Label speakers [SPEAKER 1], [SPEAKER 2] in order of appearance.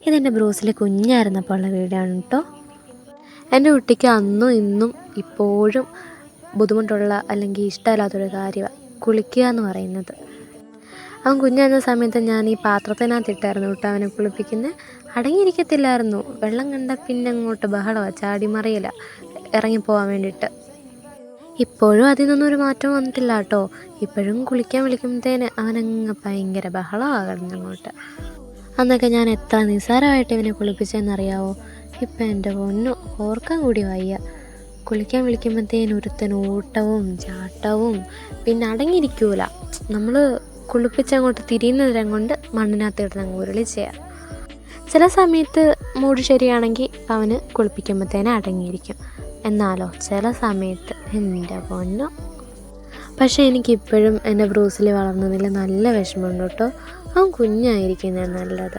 [SPEAKER 1] ഇതെൻ്റെ ബ്രൂസിലെ കുഞ്ഞായിരുന്നപ്പോൾ ഉള്ള വീഡിയോ ആണ് കേട്ടോ. എൻ്റെ കുട്ടിക്ക് അന്നും ഇന്നും ഇപ്പോഴും ബുദ്ധിമുട്ടുള്ള അല്ലെങ്കിൽ ഇഷ്ടമില്ലാത്തൊരു കാര്യമാണ് കുളിക്കുക എന്ന് പറയുന്നത്. അവൻ കുഞ്ഞായിരുന്ന സമയത്ത് ഞാൻ ഈ പാത്രത്തിനകത്തിട്ടായിരുന്നു കേട്ടോ അവനെ കുളിപ്പിക്കുന്നത്. അടങ്ങിയിരിക്കത്തില്ലായിരുന്നു. വെള്ളം കണ്ട പിന്നെ അങ്ങോട്ട് ബഹളമാണ്, ചാടിമറിയില്ല ഇറങ്ങിപ്പോകാൻ വേണ്ടിയിട്ട്. ഇപ്പോഴും അതിൽ നിന്നൊന്നും ഒരു മാറ്റം വന്നിട്ടില്ല കേട്ടോ. ഇപ്പോഴും കുളിക്കാൻ വിളിക്കുമ്പോഴത്തേന് അവനങ്ങ് ഭയങ്കര ബഹളമാണ് അങ്ങോട്ട്. അന്നൊക്കെ ഞാൻ എത്ര നിസ്സാരമായിട്ട് ഇവനെ കുളിപ്പിച്ചതെന്നറിയാവോ. ഇപ്പം എൻ്റെ പൊന്നു ഓർക്കാൻ കൂടി വയ്യ. കുളിക്കാൻ വിളിക്കുമ്പോഴത്തേന് ഒരുത്തൻ ഓട്ടവും ചാട്ടവും, പിന്നെ അടങ്ങിയിരിക്കൂല. നമ്മൾ കുളിപ്പിച്ചങ്ങോട്ട് തിരിയുന്നതിരം കൊണ്ട് മണ്ണിനകത്ത് കിടന്നങ്ങ് ഉരുളി ചെയ്യാം. ചില സമയത്ത് മൂഡ് ശരിയാണെങ്കിൽ അവന് കുളിപ്പിക്കുമ്പോഴത്തേന് അടങ്ങിയിരിക്കും. എന്നാലോ ചില സമയത്ത് എൻ്റെ പൊന്നു. പക്ഷേ എനിക്കിപ്പോഴും എൻ്റെ ബ്രൂസിലി വളർന്നതിൽ നല്ല വിഷമമുണ്ട് കേട്ടോ. അവൻ കുഞ്ഞായിരിക്കുന്നത് നല്ലത്.